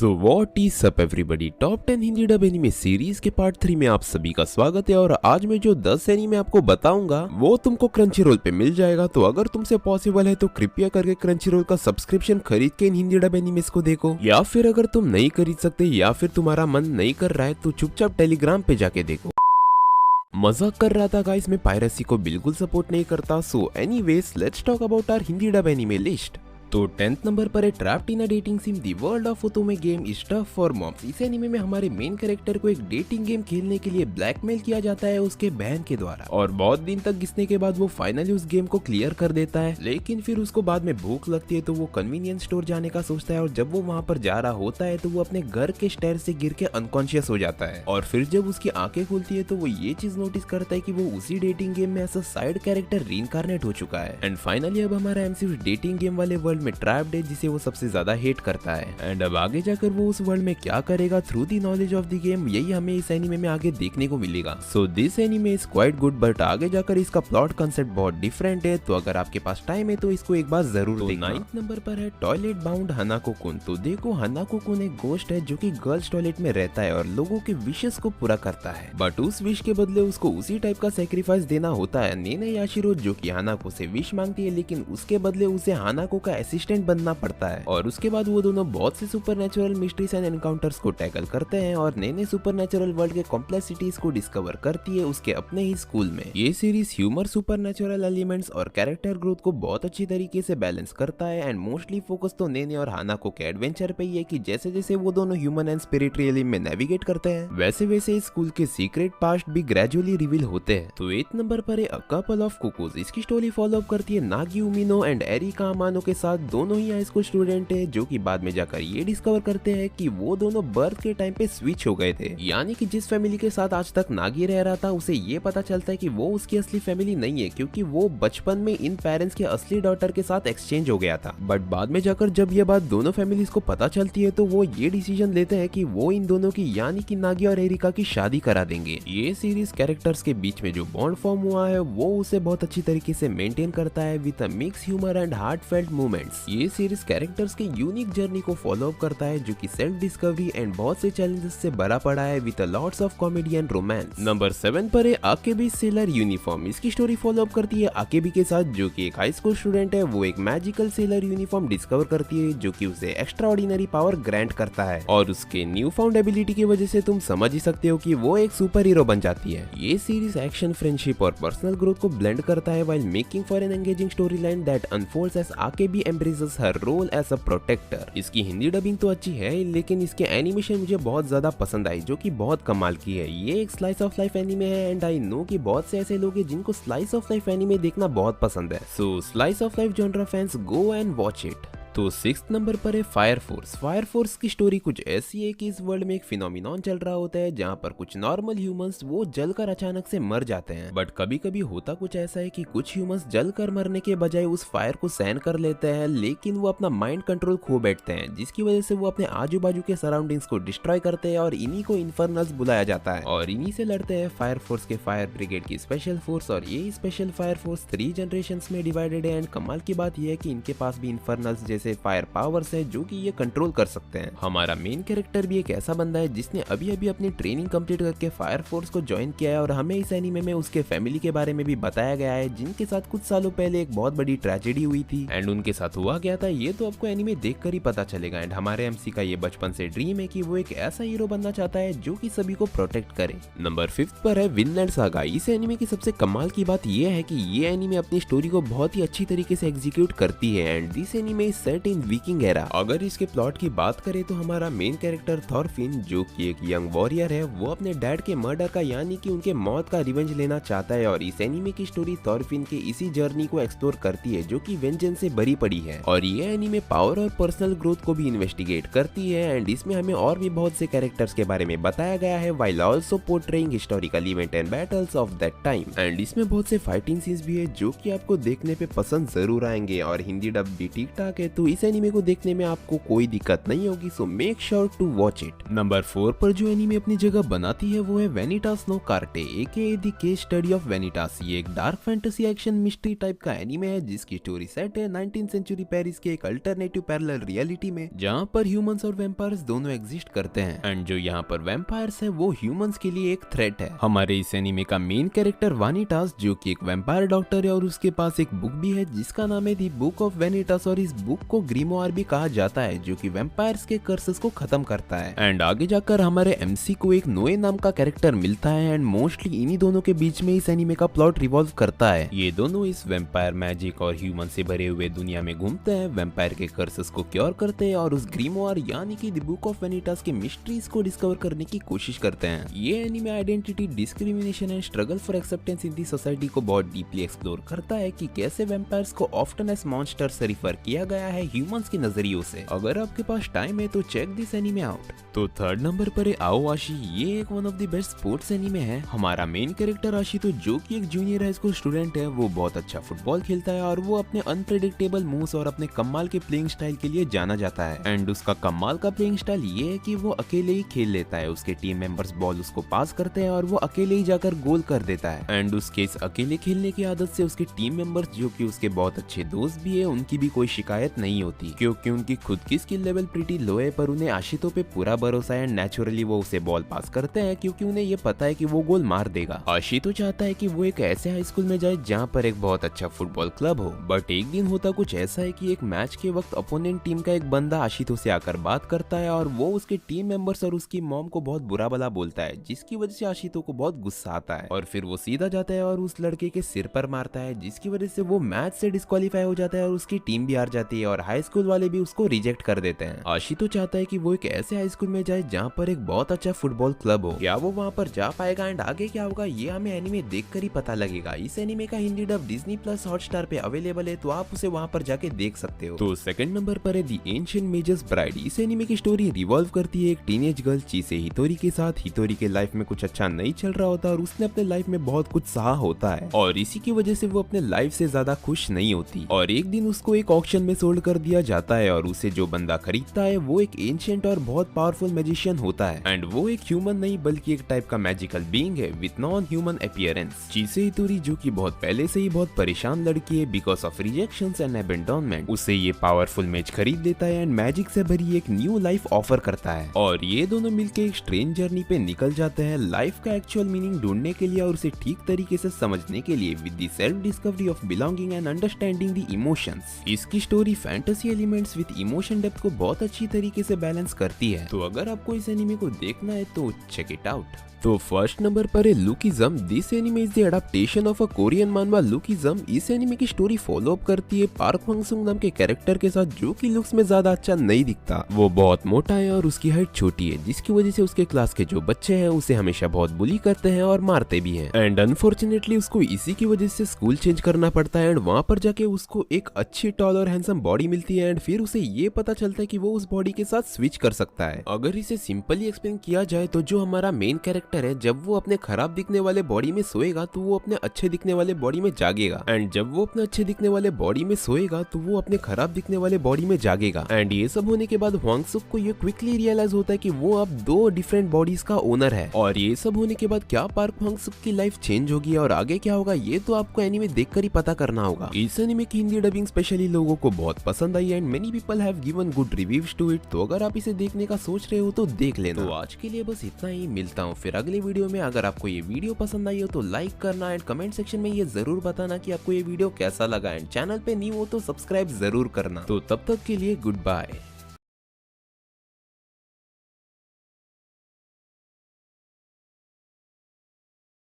So what is up everybody, top 10 Hindi dub anime series के part 3 में आप सभी का स्वागत है। और आज मैं जो 10 एनीमे आपको बताऊंगा वो तुमको क्रंचीरोल पे मिल जाएगा। तो अगर तुमसे पॉसिबल है तो कृपया करके क्रंचीरोल का सब्सक्रिप्शन खरीद के इन हिंदी डब एनीमेस को देखो, या फिर अगर तुम नहीं खरीद सकते या फिर तुम्हारा मन नहीं कर रहा है तो चुपचाप टेलीग्राम पे जाके देखो। मजाक कर रहा था गाइस, मैं पायरेसी को बिल्कुल सपोर्ट नहीं करता। So anyways let's talk about our Hindi dub anime list. तो 10th नंबर पर है trapped in a dating sim the world of otome game is tough for moms. इस एनीमे में हमारे मेन कैरेक्टर को एक डेटिंग गेम खेलने के लिए ब्लैकमेल किया जाता है उसके बहन के द्वारा, और बहुत दिन तक घिसने के बाद वो फाइनली उस गेम को क्लियर कर देता है। लेकिन फिर उसको बाद में भूख लगती है तो वो कन्वीनियंस स्टोर जाने का सोचता है, और जब वो वहाँ पर जा रहा होता है तो वो अपने घर के स्टेयर से गिर के अनकॉन्शियस हो जाता है। और फिर जब उसकी आंखें खुलती है तो वो ये चीज नोटिस करता है कि वो उसी डेटिंग गेम में ऐसा साइड कैरेक्टर रीइंकार्नेट हो चुका है। एंड फाइनली अब हमारा एमसी उस डेटिंग गेम वाले वर्ल्ड में ट्रैप्ड है जिसे वो सबसे ज्यादा हेट करता है। एंड अब आगे जाकर वो उस वर्ल्ड में क्या करेगा through the knowledge of the game, यही हमें इस एनीमे में आगे देखने को मिलेगा। So this anime is quite good, but आगे जाकर इसका प्लॉट कांसेप्ट बहुत डिफरेंट है। तो अगर आपके पास टाइम है तो इसको एक बार जरूर देखना। 9th नंबर पर है टॉयलेट बाउंड हनाको कुन। तो देखो, हनाको कुन एक गोस्ट है जो कि गर्ल्स टॉयलेट में रहता है और लोगों के विशेस को पूरा करता है, बट उस विश के बदले उसको उसी टाइप का सेक्रीफाइस देना होता है। नेने याशिरो जो कि हानाको से विश मांगती है, लेकिन उसके बदले उसे हानाको का असिस्टेंट बनना पड़ता है। और उसके बाद वो दोनों बहुत से सुपरनैचुरल मिस्ट्रीज एंड एनकाउंटर्स को टैकल करते हैं, और नए सुपरनैचुरल वर्ल्ड के कॉम्प्लेक्सिटीज को डिस्कवर करती है उसके अपने ही स्कूल में। ये सीरीज ह्यूमर, सुपरनैचुरल एलिमेंट्स और कैरेक्टर ग्रोथ को बहुत अच्छी तरीके से बैलेंस करता है। एंड मोस्टली फोकस तो नेने और हानाको के एडवेंचर पे ही है कि जैसे जैसे वो दोनों ह्यूमन एंड स्पिरिट रियलिम में नेविगेट करते हैं, वैसे वैसे स्कूल के सीक्रेट पास्ट भी ग्रेजुअली रिवील होते हैं। तो 8th नंबर पर है अ कपल ऑफ कुकुज। इसकी स्टोरी फॉलो अप करती है नागी उमिनो एंड एरिका अमानो के साथ। दोनों ही हाई स्कूल स्टूडेंट है जो कि बाद में जाकर ये डिस्कवर करते हैं कि वो दोनों बर्थ के टाइम पे स्विच हो गए थे। यानी कि जिस फैमिली के साथ आज तक नागी रह रहा था उसे ये पता चलता है कि वो उसकी असली फैमिली नहीं है, क्योंकि वो बचपन में इन पेरेंट्स के असली डॉटर के साथ एक्सचेंज हो गया था। बट बाद में जाकर जब ये बात दोनों फैमिलीज को पता चलती है तो वो ये डिसीजन लेते हैं कि वो इन दोनों की यानी कि नागी और एरिका की शादी करा देंगे। ये सीरीज कैरेक्टर्स के बीच में जो बॉन्ड फॉर्म हुआ है वो उसे बहुत अच्छी तरीके से मेंटेन करता है with a mix humour and heartfelt moments. ये सीरीज कैरेक्टर्स की यूनिक जर्नी को फॉलो अप करता है जो कि सेल्फ डिस्कवरी एंड बहुत से चैलेंजेस से भरा पड़ा है with lots of comedy and romance. Number 7 पर है आकेबी सेलर यूनिफॉर्म। इसकी स्टोरी फॉलो अप करती है आकेबी के साथ जो कि एक हाई स्कूल स्टूडेंट है। वो एक मैजिकल सेलर यूनिफॉर्म डिस्कवर करती है जो कि उसे एक्स्ट्रा ऑर्डिनरी पावर ग्रांट करता है, और उसके न्यू फाउंड एबिलिटी की वजह से तुम समझ ही सकते हो कि वो एक सुपर हीरो बन जाती है। ये सीरीज एक्शन, फ्रेंडशिप और पर्सनल ग्रोथ को ब्लेंड करता है while making for an engaging story line that unfolds as Akebi embraces her role as a protector. इसकी हिंदी डबिंग तो अच्छी है, लेकिन इसके एनिमेशन मुझे बहुत ज्यादा पसंद आई जो कि बहुत कमाल की है। ये एक स्लाइस ऑफ लाइफ एनीमे है एंड आई नो कि बहुत से ऐसे लोग हैं जिनको स्लाइस ऑफ लाइफ एनीमे देखना बहुत पसंद है। So slice of life genre fans go and watch it. तो 6th नंबर पर है फायर फोर्स। फायर फोर्स की स्टोरी कुछ ऐसी है कि इस वर्ल्ड में एक फिनोमिनॉन चल रहा होता है जहाँ पर कुछ नॉर्मल ह्यूमंस वो जलकर अचानक से मर जाते हैं, बट कभी कभी होता कुछ ऐसा है कि कुछ ह्यूमंस जलकर मरने के बजाय उस फायर को सहन कर लेते हैं, लेकिन वो अपना माइंड कंट्रोल खो बैठते हैं, जिसकी वजह से वो अपने आजू बाजू के सराउंडिंग्स को डिस्ट्रॉय करते हैं, और इन्हीं को इन्फर्नल्स बुलाया जाता है, और इन्हीं से लड़ते हैं फायर फोर्स के फायर ब्रिगेड की स्पेशल फोर्स। और ये स्पेशल फायर फोर्स 3 जनरेशंस में डिवाइडेड है। एंड कमाल की बात यह है कि इनके पास भी इन्फर्नल्स जैसे फायर पावर है जो कि ये कंट्रोल कर सकते हैं। हमारा मेन कैरेक्टर भी एक ऐसा बंदा है जिसने अभी अभी अपनी ट्रेनिंग कंप्लीट करके फायर फोर्स को ज्वाइन किया है, और हमें इस एनीमे में उसके फैमिली के बारे में भी बताया गया है जिनके साथ कुछ सालों पहले एक बहुत बड़ी ट्रेजेडी हुई थी एंड उनके साथ हुआ गया था। ये तो आपको एनीमे देखकर ही पता चलेगा। एंड हमारे एमसी का ये बचपन से ड्रीम है कि वो एक ऐसा हीरो बनना चाहता है जो कि सभी को प्रोटेक्ट करे। नंबर 5 पर है विनलैंड सागा। इस एनीमे की सबसे कमाल की बात ये है कि ये एनीमे अपनी स्टोरी को बहुत ही अच्छी तरीके से एग्जीक्यूट करती है। And this anime is set in Viking. अगर इसके प्लॉट की बात करें तो हमारा मेन कैरेक्टर थॉरफिन जो कि एक यंग वॉरियर है, वो अपने डैड के मर्डर का यानी कि उनके मौत का रिवेंज लेना चाहता है, और इस एनीमे की स्टोरी थॉरफिन के इसी जर्नी को एक्सप्लोर करती है जो कि वेंजेंस से भरी पड़ी है। और ये एनीमे पावर और पर्सनल ग्रोथ को भी इन्वेस्टिगेट करती है। एंड इसमें हमें और भी बहुत से कैरेक्टर्स के बारे में बताया गया है while also portraying historical event and battles of that time. And इसमें बहुत से फाइटिंग सीन्स भी है जो कि आपको देखने पे पसंद जरूर आएंगे, और हिंदी डब भी ठीक ठाक है। तो तो इस एनीमे को देखने में आपको कोई दिक्कत नहीं होगी, so make sure to watch it. Number 4 पर जो एनीमे अपनी जगह बनाती है वो है वेनिटास नो कार्टे एके द केस स्टडी ऑफ वेनिटास। ये एक dark fantasy action mystery type का एनीमे है जिसकी स्टोरी सेट है 19th सेंचुरी पेरिस के एक अल्टरनेटिव पैरेलल रियलिटी में, जहाँ पर ह्यूमंस और वैम्पायर्स दोनों एग्जिस्ट करते हैं एंड जो यहाँ पर वैम्पायर्स है वो ह्यूमंस के लिए एक थ्रेट है। हमारे इस एनीमे का मेन कैरेक्टर वानिटास जो कि एक वैम्पायर डॉक्टर है और उसके पास एक बुक भी है जिसका नाम है दी बुक ऑफ वेनिटास, और इस बुक को ग्रीमोआर भी कहा जाता है जो कि वैम्पायर्स के कर्सेस को खत्म करता है। एंड आगे जाकर हमारे एमसी को एक नोए नाम का कैरेक्टर मिलता है एंड मोस्टली इन्हीं दोनों के बीच में इस एनीमे का प्लॉट रिवॉल्व करता है। ये दोनों इस वैम्पायर मैजिक और ह्यूमन से भरे हुए दुनिया में घूमते हैं, वैम्पायर के कर्सेस को क्योर करते हैं और उस ग्रीमोआर यानी कि द बुक ऑफ वेनिटास के मिस्ट्रीज को डिस्कवर करने की कोशिश करते हैं। ये anime identity, discrimination and struggle for acceptance in the society को बहुत डीपली एक्सप्लोर करता है कि कैसे वैम्पायर्स को ऑफ्टन एज मॉन्स्टर से रिफर किया गया है ह्यूमंस के नजरियों से। अगर आपके पास टाइम है तो चेक दिस एनीमे आउट। तो थर्ड नंबर पर है आओआशी। ये एक one of the best sports anime है। हमारा मेन कैरेक्टर आशितो जो कि एक जूनियर हाई स्कूल स्टूडेंट है, वो बहुत अच्छा फुटबॉल खेलता है और वो अपने अनप्रेडिक्टेबल मूव्स और अपने कमाल के प्लेइंग स्टाइल के लिए जाना जाता है। एंड उसका कमाल का प्लेइंग स्टाइल ये है कि वो अकेले ही खेल लेता है, उसके टीम मेंबर्स बॉल उसको पास करते हैं और वो अकेले ही जाकर गोल कर देता है। एंड उसके इस अकेले खेलने की आदत से उसके टीम मेंबर्स जो कि उसके बहुत अच्छे दोस्त भी है उनकी भी कोई शिकायत नहीं होती, क्योंकि उनकी खुद की स्किल लेवल प्रीटी लो है, पर उन्हें आशितो पे पूरा भरोसा है एंड नेचुरली वो उसे बॉल पास करते हैं क्योंकि उन्हें ये पता है कि वो गोल मार देगा। आशितो चाहता है कि वो एक ऐसे हाई स्कूल में जाए जहाँ पर एक बहुत अच्छा फुटबॉल क्लब हो, बट एक दिन होता कुछ ऐसा है कि एक मैच के वक्त अपोनेंट टीम का एक बंदा आशितो से आकर बात करता है और वो उसके टीम मेंबर्स और उसकी मॉम को बहुत बुरा भला बोलता है, जिसकी वजह से आशितो को बहुत गुस्सा आता है और फिर वो सीधा जाता है और उस लड़के के सिर पर मारता है, जिसकी वजह से वो मैच से डिस्क्वालीफाई हो जाता है और उसकी टीम भी हार जाती है और हाई स्कूल वाले भी उसको रिजेक्ट कर देते हैं। आशितो चाहता है कि वो एक ऐसे हाई स्कूल में जाए जहाँ पर एक बहुत अच्छा फुटबॉल क्लब हो। क्या वो वहाँ पर जा पाएगा एंड आगे क्या होगा ये हमें एनीमे देखकर ही पता लगेगा। इस एनीमे का Hindi dub Disney plus Hotstar पे अवेलेबल है, तो आप उसे वहाँ पर जाके देख सकते हो। तो सेकंड नंबर पर है दी एंशिएंट मेजर्स ब्राइड। इस एनीमे की स्टोरी रिवॉल्व करती है एक टीनेज गर्ल चीसे हितोरी के साथ। हितोरी के लाइफ में कुछ अच्छा नहीं चल रहा होता और उसने अपने लाइफ में बहुत कुछ सहा होता है और इसी की वजह से वो अपने लाइफ से ज्यादा खुश नहीं होती और एक दिन उसको एक ऑक्शन में सोल्ड कर दिया जाता है और उसे जो बंदा खरीदता है वो एक एंशिएंट और बहुत पावरफुल मैजिशियन होता है एंड वो एक ह्यूमन नहीं बल्कि एक टाइप का मैजिकल बीइंग है विथ नॉन ह्यूमन अपीयरेंस। चीसे हितोरी जो कि बहुत पहले से ही बहुत परेशान लड़की है because of rejections and abandonment, उसे ये पावरफुल मैच खरीद देता है एंड मैजिक से भरी एक न्यू लाइफ ऑफर करता है और ये दोनों मिलकर एक स्ट्रेंज जर्नी पे निकल जाते हैं लाइफ का एक्चुअल मीनिंग ढूंढने के लिए और उसे ठीक तरीके से समझने के लिए with the self discovery of belonging and understanding the emotions. इसकी story fantasy elements with emotion depth को बहुत अच्छी तरीके से बैलेंस करती है, तो अगर आपको इस एनीमे को देखना है तो चेक इट आउट। तो फर्स्ट नंबर पर है lookism. This anime is the adaptation of a Korean मानवा लुकिज्म। इस एनीमे की स्टोरी फॉलो अप करती है पार्क हंग-सुंग नाम के कैरेक्टर के साथ जो कि लुक्स में ज्यादा अच्छा नहीं दिखता। वो बहुत मोटा है और उसकी हाइट छोटी है, जिसकी वजह से उसके क्लास के जो बच्चे हैं उसे हमेशा बहुत बुली करते हैं और मारते भी हैं एंड अनफॉर्चुनेटली उसको इसी की वजह से स्कूल चेंज करना पड़ता है एंड वहाँ पर जाके उसको एक अच्छी टॉल और हैंडसम बॉडी मिलती है एंड फिर उसे ये पता चलता है कि वो उस बॉडी के साथ स्विच कर सकता है। अगर इसे सिंपली एक्सप्लेन किया जाए तो जो हमारा मेन कैरेक्टर है जब वो अपने खराब दिखने वाले बॉडी में सोएगा तो वो अपने अच्छे दिखने वाले बॉडी में जागेगा एंड जब वो अपने अच्छे दिखने वाले बॉडी में सोएगा तो वो अपने खराब दिखने वाले बॉडी में जागेगा एंड ये सब होने के बाद हवांग-सुक को ये क्विकली रियलाइज होता है कि वो अब दो डिफरेंट बॉडीज का ओनर है और ये सब होने के बाद क्या पार्क हवांग-सुक की लाइफ चेंज होगी और आगे क्या होगा ये तो आपको एनीमे देखकर ही पता करना होगा। इस एनीमे की हिंदी डबिंग स्पेशली लोगों को बहुत पसंद आई and many people have given good reviews to it, तो अगर आप इसे देखने का सोच रहे हो तो देख लेना। तो आज के लिए बस इतना ही, मिलता हूँ फिर अगले वीडियो में। अगर आपको ये वीडियो पसंद आई हो तो लाइक करना एंड कमेंट सेक्शन में ये जरूर बताना कि आपको ये वीडियो कैसा लगा एंड चैनल पे न्यू हो तो सब्सक्राइब जरूर करना। तो तब तक के लिए गुड बाय।